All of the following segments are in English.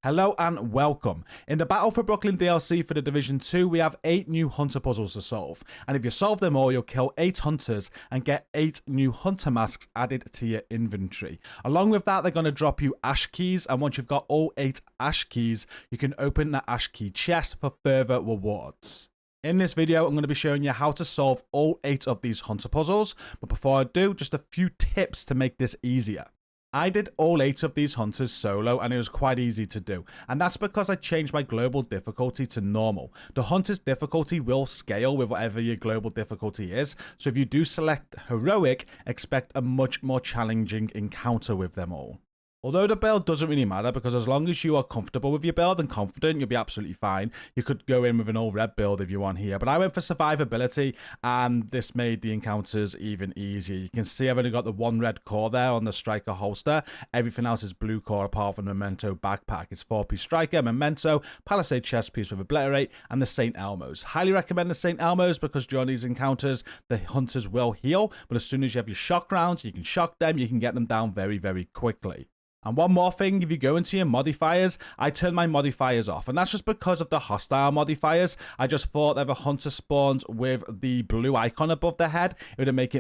Hello and welcome. In the Battle for Brooklyn DLC for the Division 2, we have 8 new hunter puzzles to solve. And if you solve them all, you'll kill 8 hunters and get 8 new hunter masks added to your inventory. Along with that, they're going to drop you ash keys, and once you've got all 8 ash keys, you can open the ash key chest for further rewards. In this video, I'm going to be showing you how to solve all 8 of these hunter puzzles, but before I do, just a few tips to make this easier. I did all 8 of these hunters solo and it was quite easy to do, and that's because I changed my global difficulty to normal. The hunter's difficulty will scale with whatever your global difficulty is, so if you do select heroic, expect a much more challenging encounter with them all. Although the build doesn't really matter, because as long as you are comfortable with your build and confident, you'll be absolutely fine. You could go in with an all red build if you want here, but I went for survivability and this made the encounters even easier. You can see I've only got the 1 red core there on the striker holster. Everything else is blue core apart from the memento backpack. It's 4-piece striker, memento, palisade chest piece with obliterate, and the St. Elmo's. Highly recommend the St. Elmo's because during these encounters, the hunters will heal, but as soon as you have your shock rounds, you can shock them, you can get them down very, very quickly. And one more thing, if you go into your modifiers, I turn my modifiers off. And that's just because of the hostile modifiers. I just thought if a hunter spawns with the blue icon above their head, it would have made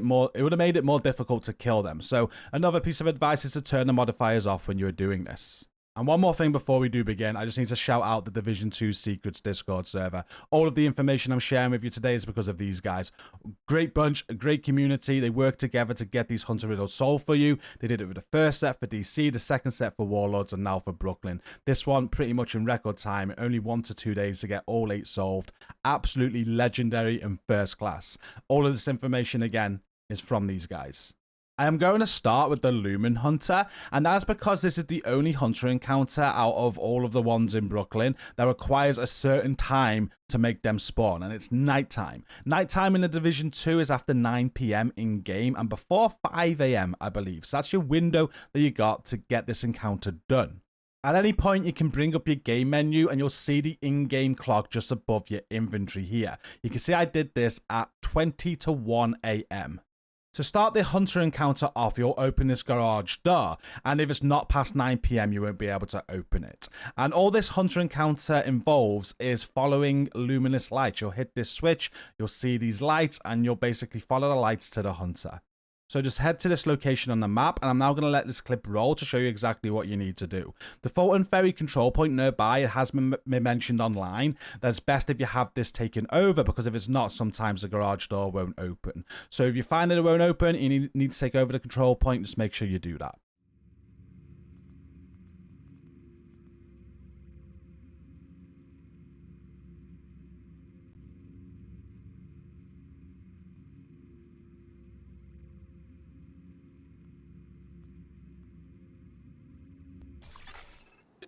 it more difficult to kill them. So another piece of advice is to turn the modifiers off when you're doing this. And one more thing before we do begin, I just need to shout out the Division 2 Secrets Discord server. All of the information I'm sharing with you today is because of these guys. Great bunch, a great community. They work together to get these hunter riddles solved for you. They did it with the first set for DC, the second set for Warlords, and now for Brooklyn. This one pretty much in record time, only 1 to 2 days to get all 8 solved. Absolutely legendary and first class. All of this information, again, is from these guys. I am going to start with the Lumen Hunter, and that's because this is the only hunter encounter out of all of the ones in Brooklyn that requires a certain time to make them spawn, and it's nighttime. Nighttime in the Division 2 is after 9 PM in-game and before 5 AM, I believe. So that's your window that you got to get this encounter done. At any point, you can bring up your game menu and you'll see the in-game clock just above your inventory here. You can see I did this at 20 to 1 AM. To start the hunter encounter off, you'll open this garage door, and if it's not past 9 PM, you won't be able to open it. And all this hunter encounter involves is following luminous lights. You'll hit this switch, you'll see these lights, and you'll basically follow the lights to the hunter. So just head to this location on the map, and I'm now going to let this clip roll to show you exactly what you need to do. The Fulton Ferry control point nearby, it has been mentioned online that it's best if you have this taken over, because if it's not, sometimes the garage door won't open. So if you find that it won't open, you need to take over the control point, just make sure you do that.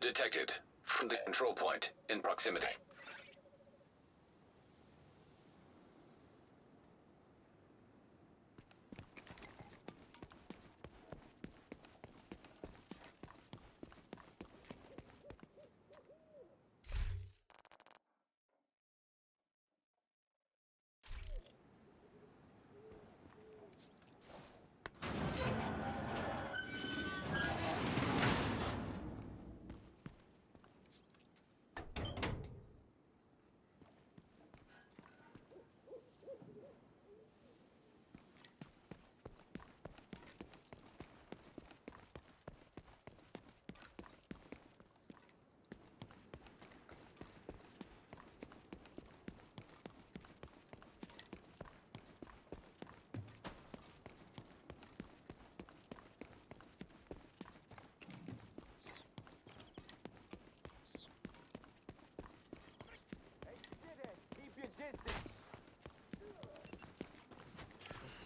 Detected from the control point in proximity.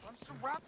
I'm surrounded.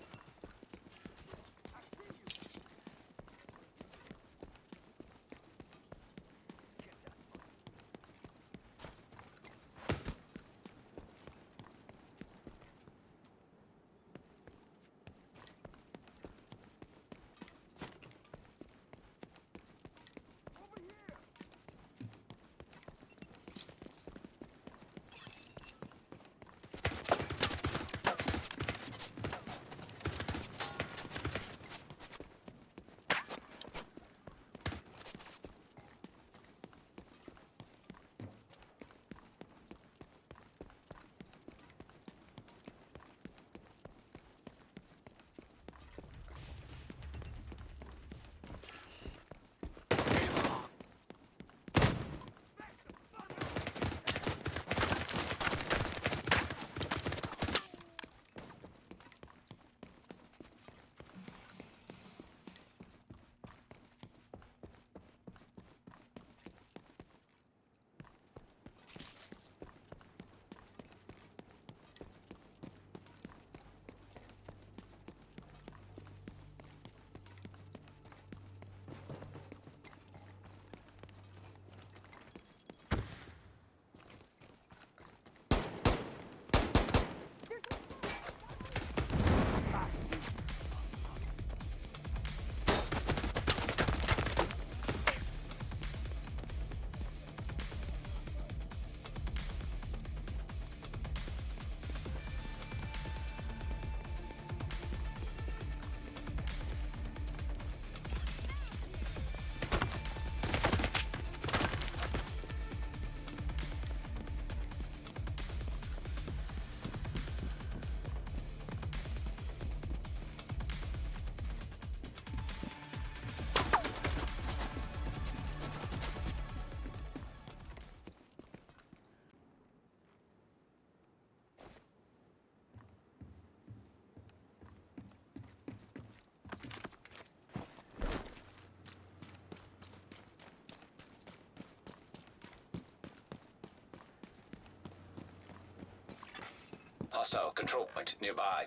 Hostile control point nearby.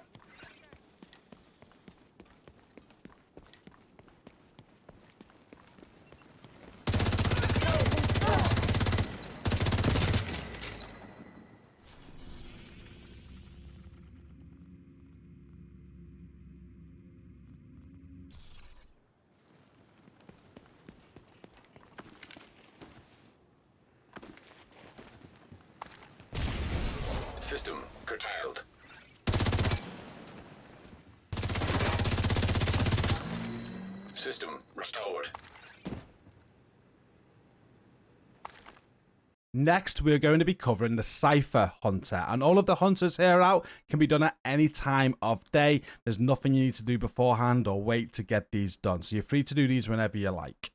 System curtailed. System restored. Next, we're going to be covering the Cipher Hunter, and all of the hunters here out can be done at any time of day. There's nothing you need to do beforehand or wait to get these done, so you're free to do these whenever you like.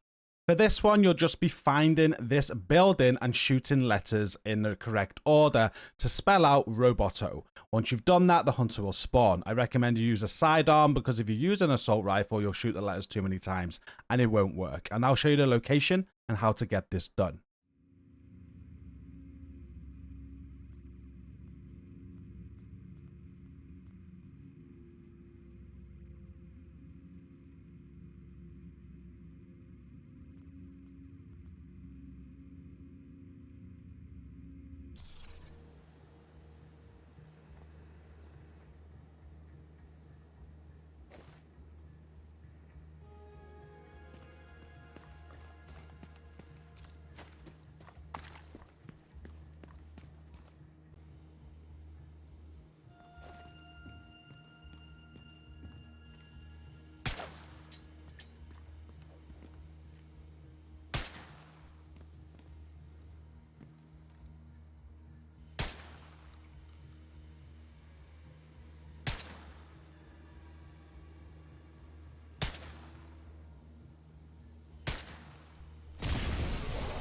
For this one, you'll just be finding this building and shooting letters in the correct order to spell out Roboto. Once you've done that, the hunter will spawn. I recommend you use a sidearm because if you use an assault rifle, you'll shoot the letters too many times and it won't work. And I'll show you the location and how to get this done.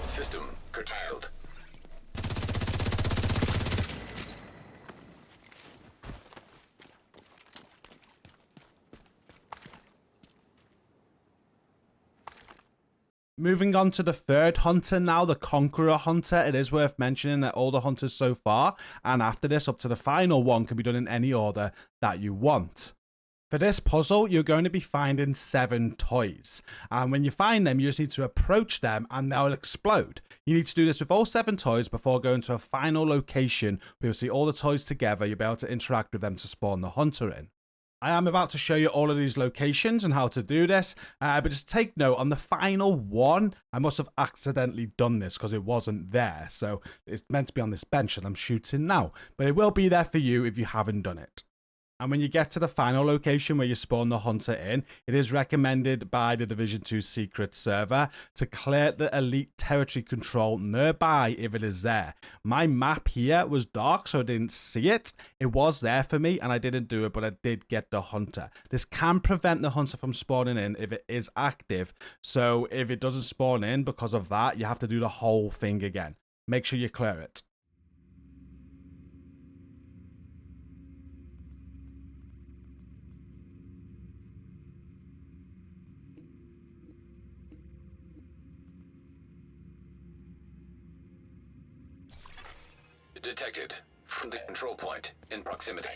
System curtailed. Moving on to the third hunter now, the Conqueror Hunter. It is worth mentioning that all the hunters so far, and after this up to the final one, can be done in any order that you want. For this puzzle, you're going to be finding 7 toys. And when you find them, you just need to approach them and they'll explode. You need to do this with all 7 toys before going to a final location where you'll see all the toys together. You'll be able to interact with them to spawn the hunter in. I am about to show you all of these locations and how to do this, but just take note, on the final one, I must have accidentally done this because it wasn't there. So it's meant to be on this bench and I'm shooting now, but it will be there for you if you haven't done it. And when you get to the final location where you spawn the hunter in, it is recommended by the Division 2 secret server to clear the elite territory control nearby if it is there. My map here was dark, so I didn't see it. It was there for me, and I didn't do it, but I did get the hunter. This can prevent the hunter from spawning in if it is active. So if it doesn't spawn in because of that, you have to do the whole thing again. Make sure you clear it. Detected from the control point in proximity.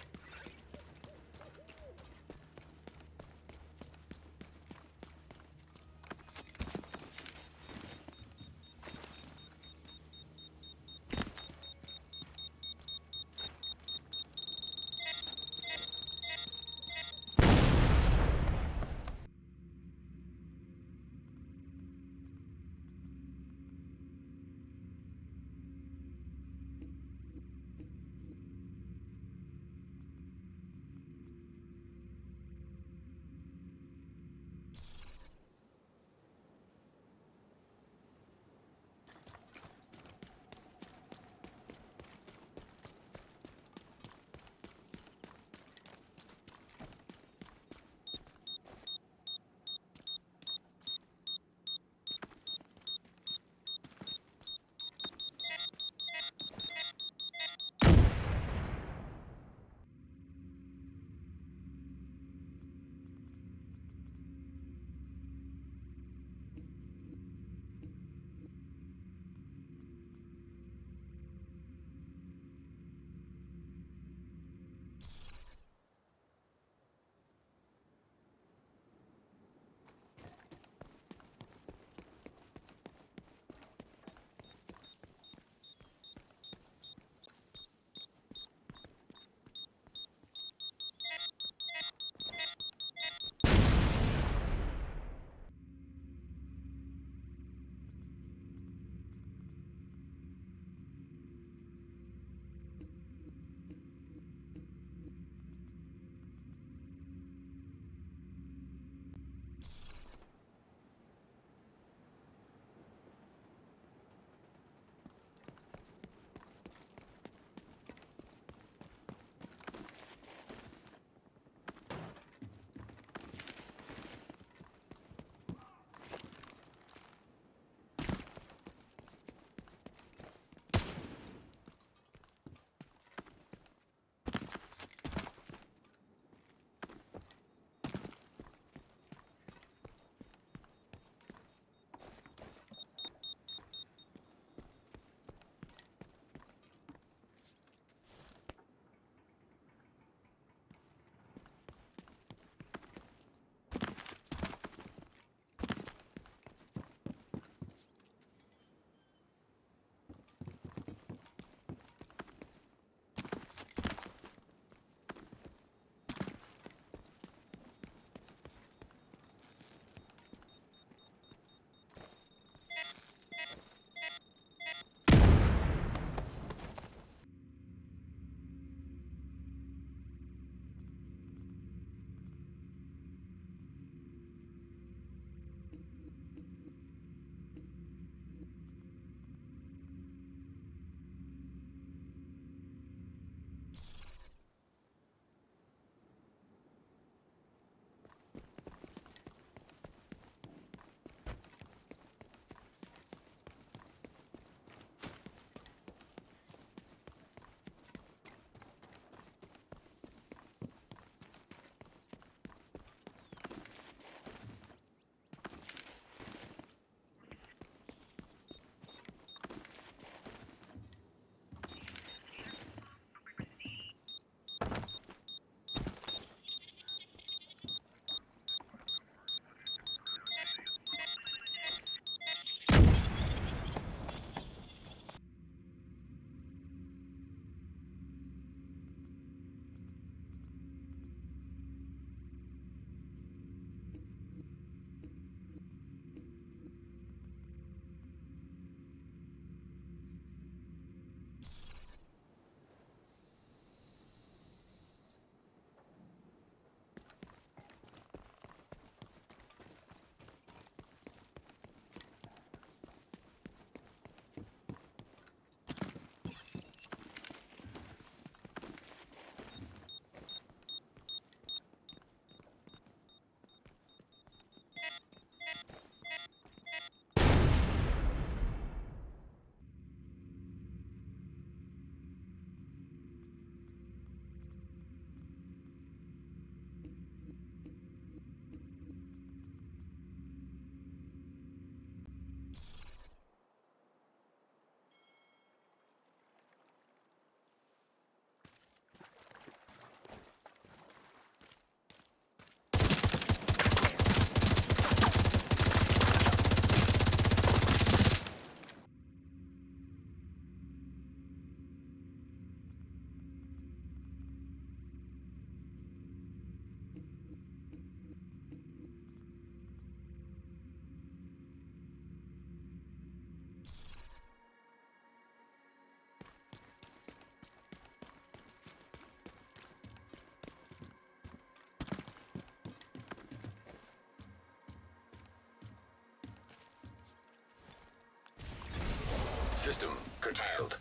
System curtailed.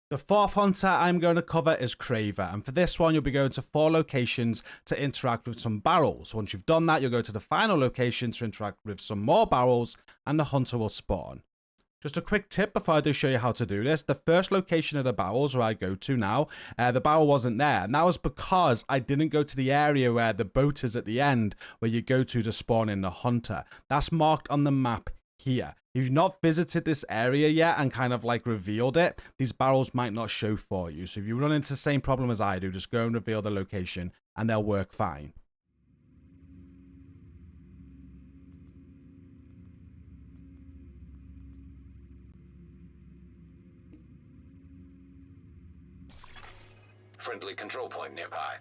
The fourth hunter I'm going to cover is Craver, and for this one you'll be going to 4 locations to interact with some barrels. Once you've done that, you'll go to the final location to interact with some more barrels, and the hunter will spawn. Just a quick tip before I do show you how to do this. The first location of the barrels where I go to now, the barrel wasn't there. And that was because I didn't go to the area where the boat is at the end, where you go to spawn in the hunter. That's marked on the map here. If you've not visited this area yet and kind of like revealed it, these barrels might not show for you. So if you run into the same problem as I do, just go and reveal the location and they'll work fine. Friendly control point nearby.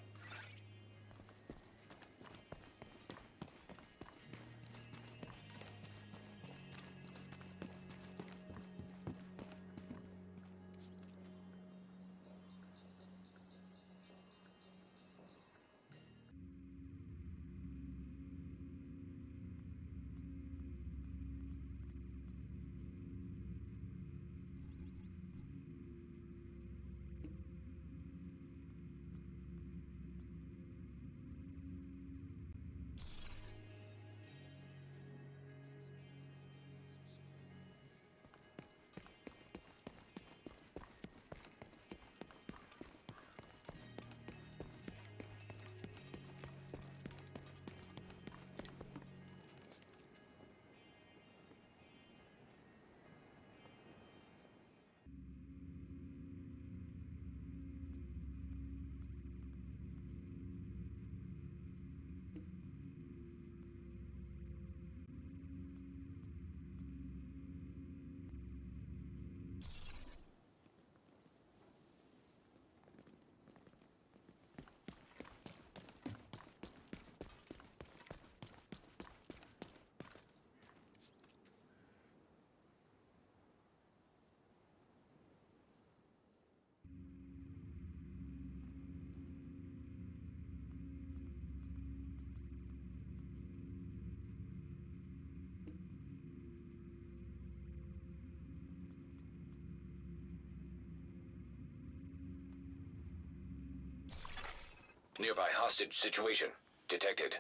Nearby hostage situation detected.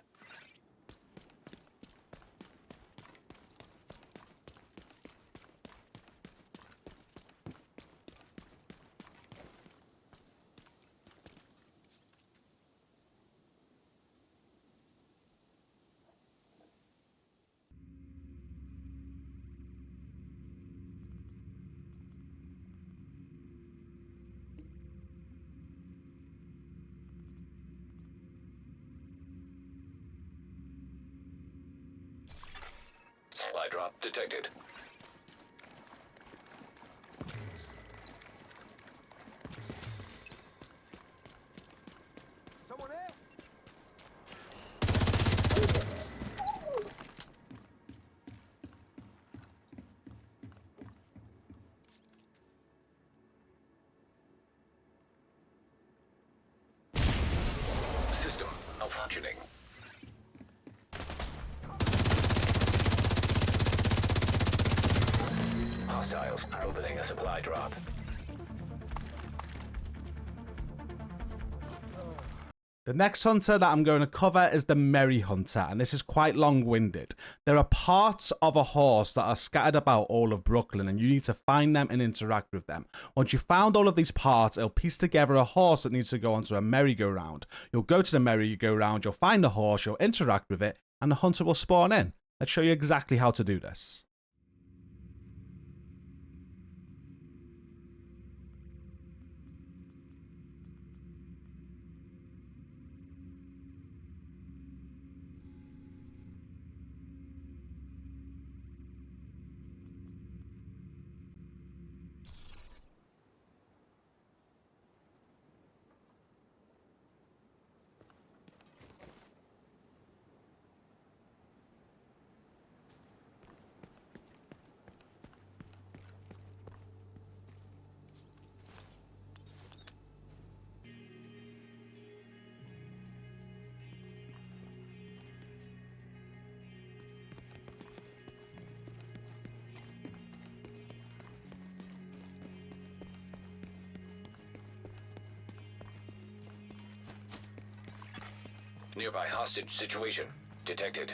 Supply drop detected. Someone there? System malfunctioning. Hostiles are opening a supply drop. The next hunter that I'm going to cover is the Merry Hunter, and this is quite long-winded. There are parts of a horse that are scattered about all of Brooklyn, and you need to find them and interact with them. Once you've found all of these parts, it'll piece together a horse that needs to go onto a merry-go-round. You'll go to the merry-go-round, you'll find the horse, you'll interact with it, and the hunter will spawn in. Let's show you exactly how to do this. Nearby hostage situation detected.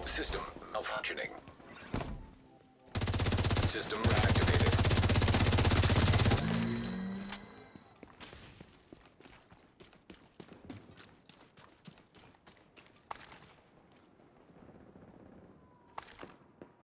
System malfunctioning. System reactivated.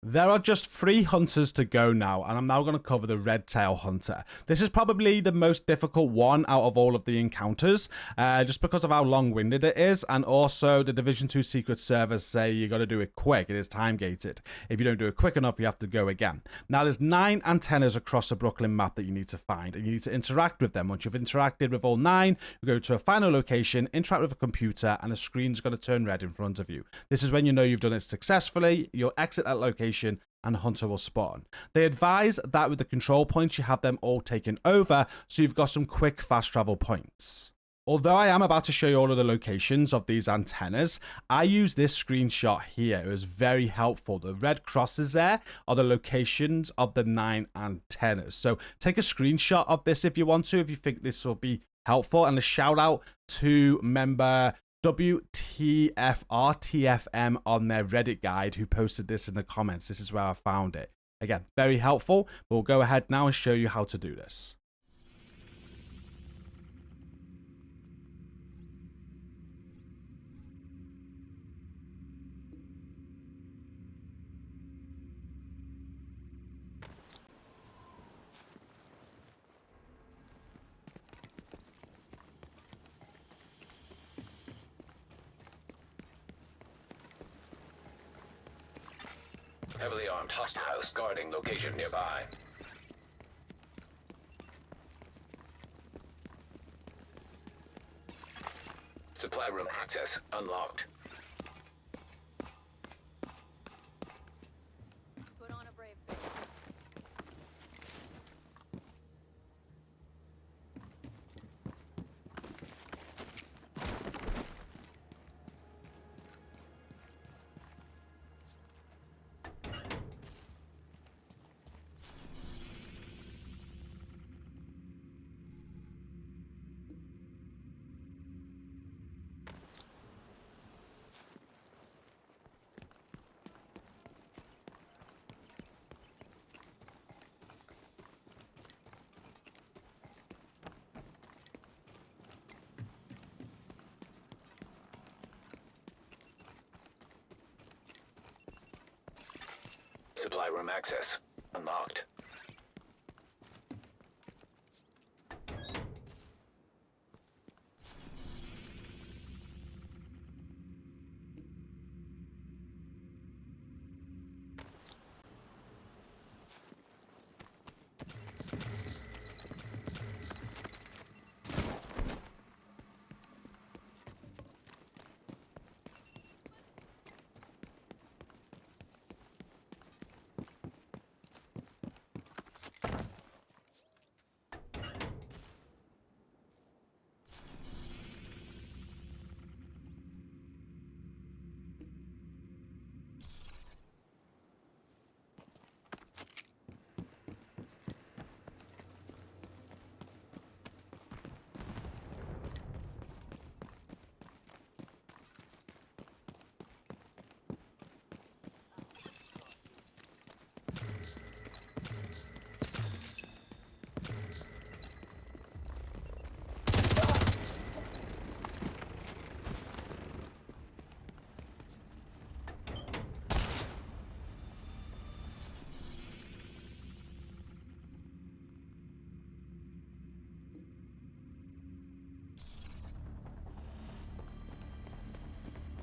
There are just 3 hunters to go now, and I'm now going to cover the Redtail Hunter. This is probably the most difficult one out of all of the encounters, just because of how long-winded it is, and also the Division 2 secret servers say you got to do it quick. It is time-gated. If you don't do it quick enough, you have to go again. Now, there's 9 antennas across the Brooklyn map that you need to find, and you need to interact with them. Once you've interacted with all 9, you go to a final location, interact with a computer, and a screen's going to turn red in front of you. This is when you know you've done it successfully. You'll exit that location, and Hunter will spawn. They advise that with the control points, you have them all taken over, so you've got some quick fast travel points. Although I am about to show you all of the locations of these antennas, I use this screenshot here. It was very helpful. The red crosses there are the locations of the 9 antennas. So take a screenshot of this if you want to, if you think this will be helpful. And a shout out to member WTFRTFM on their Reddit guide who posted this in the comments. This is where I found it. Again, very helpful. We'll go ahead now and show you how to do this. Heavily armed hostiles guarding location nearby. Supply room access unlocked. Put on a brave face. Supply room access unlocked.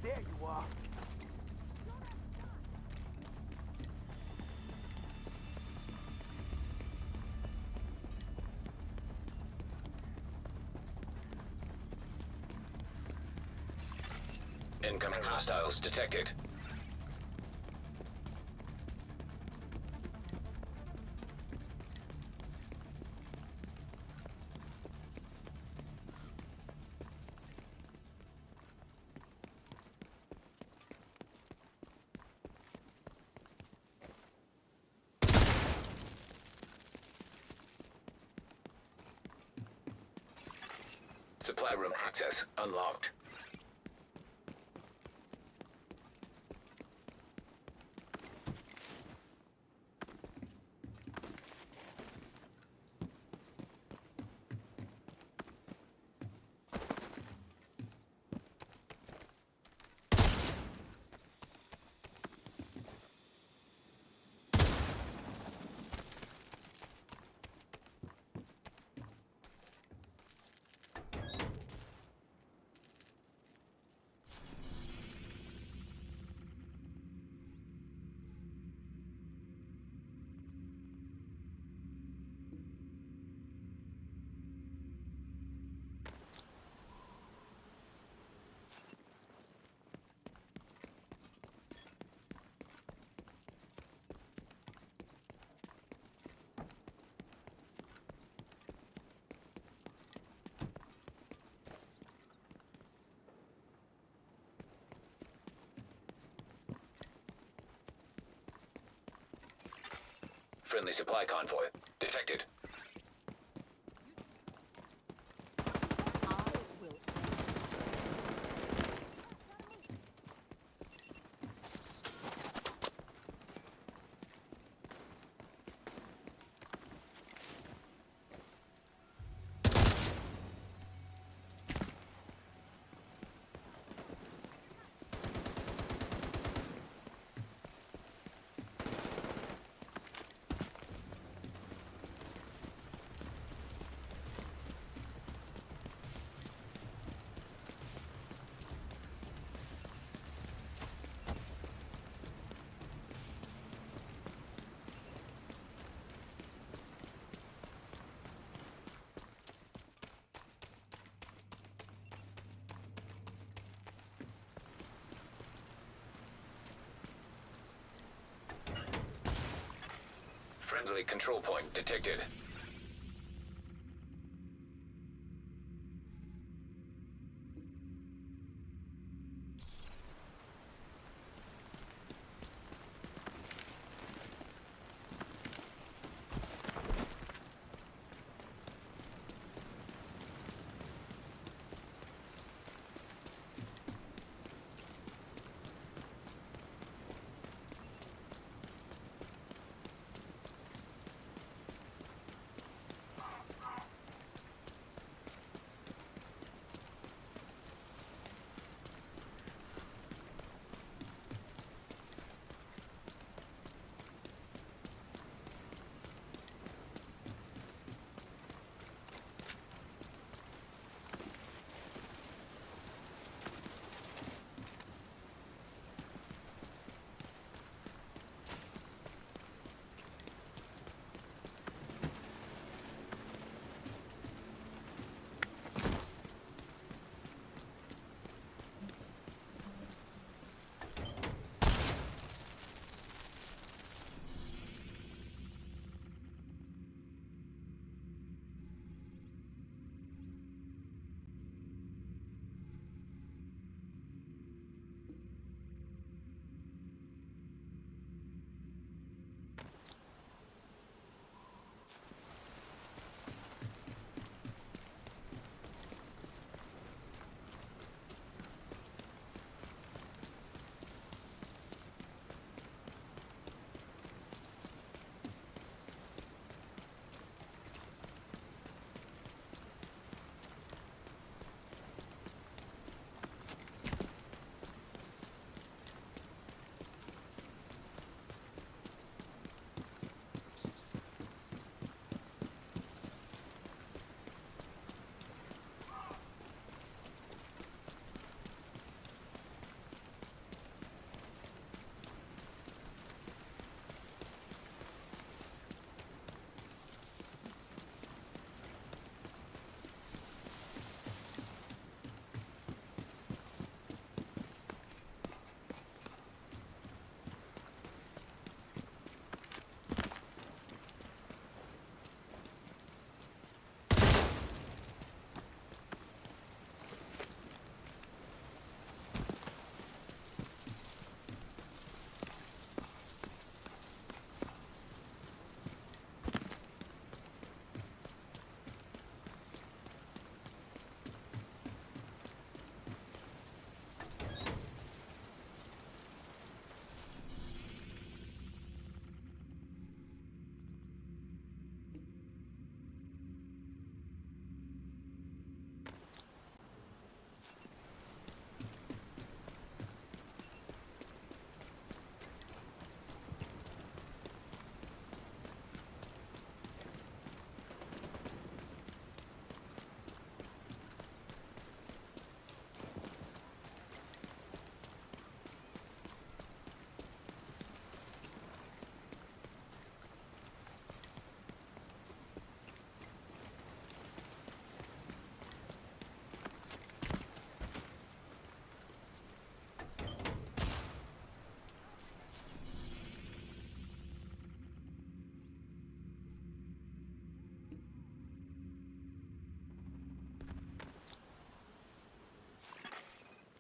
There you are. Incoming hostiles detected. Supply room access unlocked. Friendly supply convoy detected. I will. Friendly control point detected.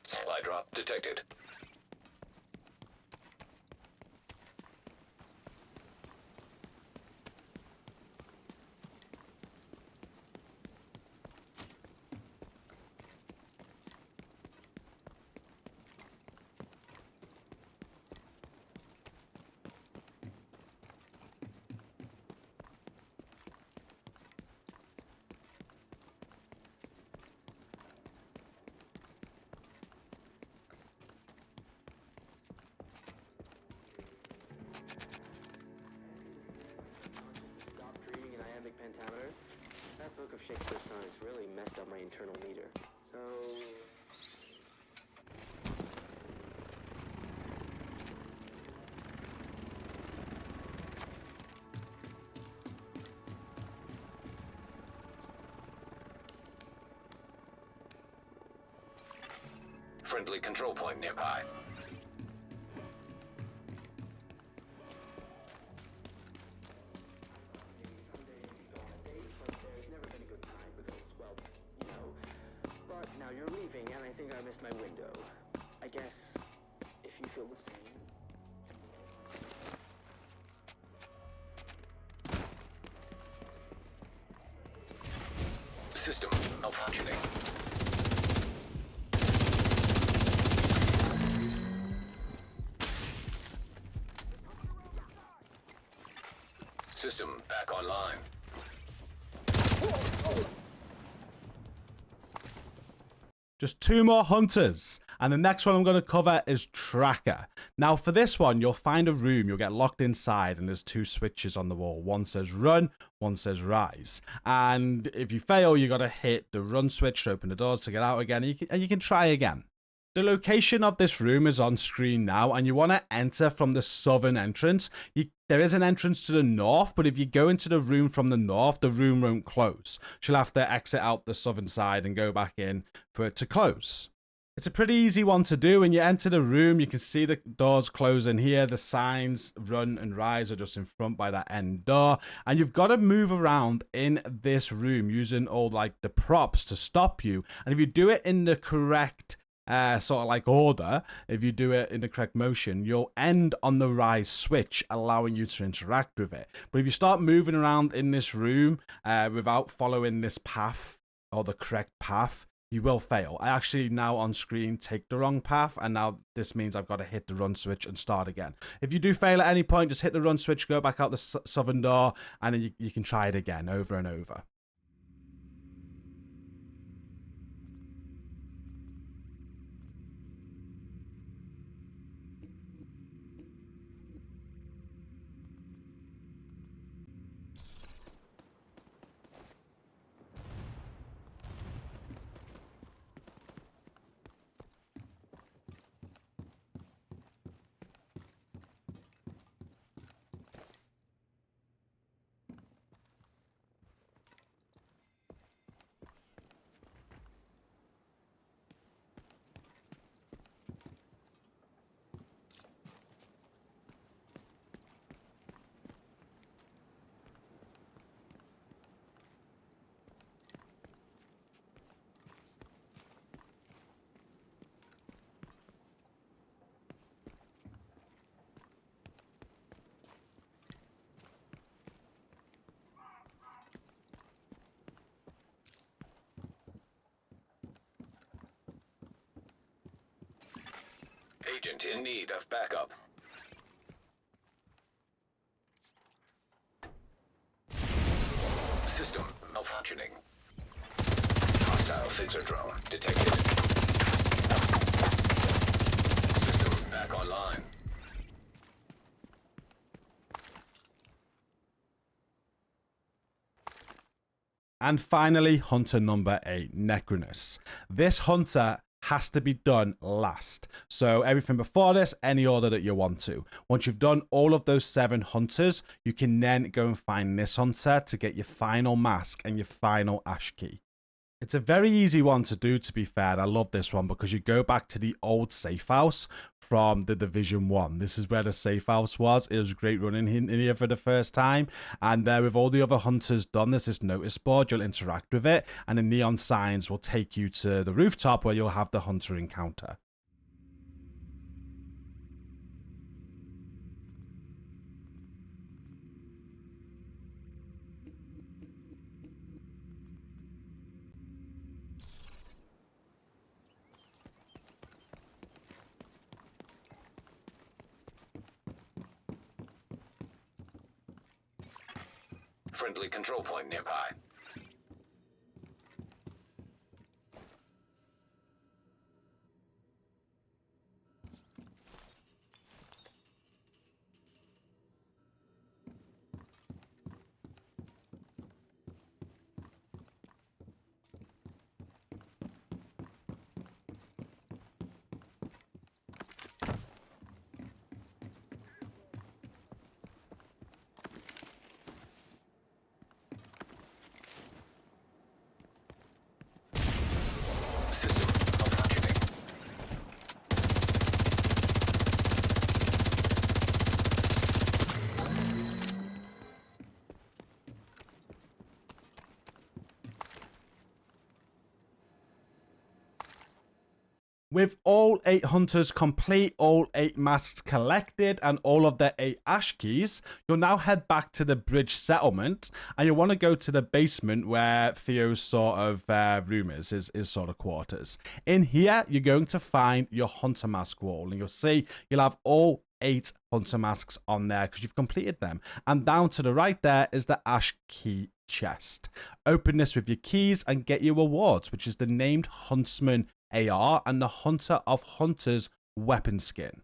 Supply drop detected. Stop dreaming in iambic pentameter. That book of Shakespeare's sonnets really messed up my internal meter. So... Friendly control point nearby. System back online. Just 2 more hunters. And the next one I'm going to cover is Tracker. Now for this one, you'll find a room, you'll get locked inside, and there's 2 switches on the wall. One says run, one says rise. And if you fail, you got to hit the run switch to open the doors to get out again, and you can try again. The location of this room is on screen now, and you want to enter from the southern entrance. There is an entrance to the north, but if you go into the room from the north, the room won't close. You'll have to exit out the southern side and go back in for it to close. It's a pretty easy one to do. When you enter the room, you can see the doors closing here. The signs run and rise are just in front by that end door. And you've got to move around in this room using all like the props to stop you. And if you do it in the correct sort of like order, if you do it in the correct motion, you'll end on the rise switch, allowing you to interact with it. But if you start moving around in this room without following this path or the correct path, you will fail. I actually now on screen take the wrong path, and now this means I've got to hit the run switch and start again. If you do fail at any point, just hit the run switch, go back out the southern door, and then you can try it again over and over. Agent in need of backup. System malfunctioning. Hostile fixer drone detected. System back online. And finally, hunter number 8, Necronos. This hunter has to be done last. So everything before this, any order that you want to. Once you've done all of those 7 hunters, you can then go and find this hunter to get your final mask and your final ash key. It's a very easy one to do, to be fair, and I love this one because you go back to the old safe house from the Division 1. This is where the safe house was. It was great running in here for the first time, and with all the other hunters done, there's this notice board. You'll interact with it, and the neon signs will take you to the rooftop where you'll have the hunter encounter. Friendly control point nearby. With all 8 hunters complete, all 8 masks collected, and all of their 8 ash keys, you'll now head back to the bridge settlement, and you'll want to go to the basement where Theo's sort of room is, his sort of quarters. In here, you're going to find your hunter mask wall, and you'll see you'll have all 8 hunter masks on there because you've completed them. And down to the right there is the Ash Key chest. Open this with your keys and get your awards, which is the named Huntsman AR and the Hunter of Hunters weapon skin.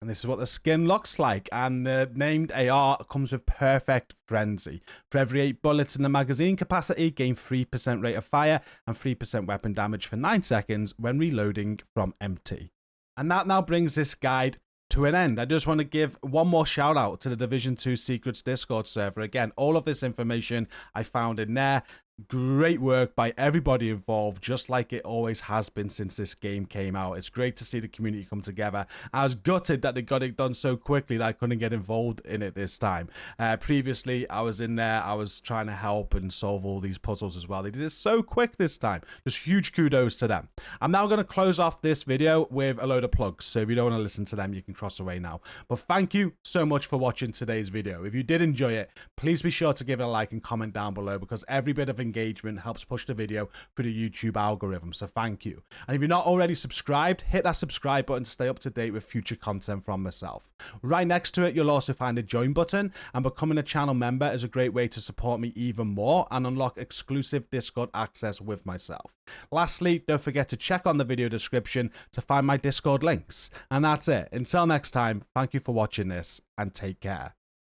And this is what the skin looks like. And the named AR comes with Perfect Frenzy. For every 8 bullets in the magazine capacity, gain 3% rate of fire and 3% weapon damage for 9 seconds when reloading from empty. And that now brings this guide to an end. I just want to give one more shout out to the Division 2 Secrets Discord server. Again, all of this information I found in there. Great work by everybody involved, just like it always has been since this game came out. It's great to see the community come together. I was gutted that they got it done so quickly that I couldn't get involved in it this time. Previously, I was in there. I was trying to help and solve all these puzzles as well. They did it so quick this time. Just huge kudos to them. I'm now going to close off this video with a load of plugs. So if you don't want to listen to them, you can cross away now. But thank you so much for watching today's video. If you did enjoy it, please be sure to give it a like and comment down below, because every bit of engagement helps push the video through the YouTube algorithm, so thank you. And if you're not already subscribed, hit that subscribe button to stay up to date with future content from myself. Right next to it, you'll also find a join button, and becoming a channel member is a great way to support me even more and unlock exclusive Discord access with myself. Lastly, don't forget to check on the video description to find my Discord links. And that's it. Until next time, thank you for watching this and take care.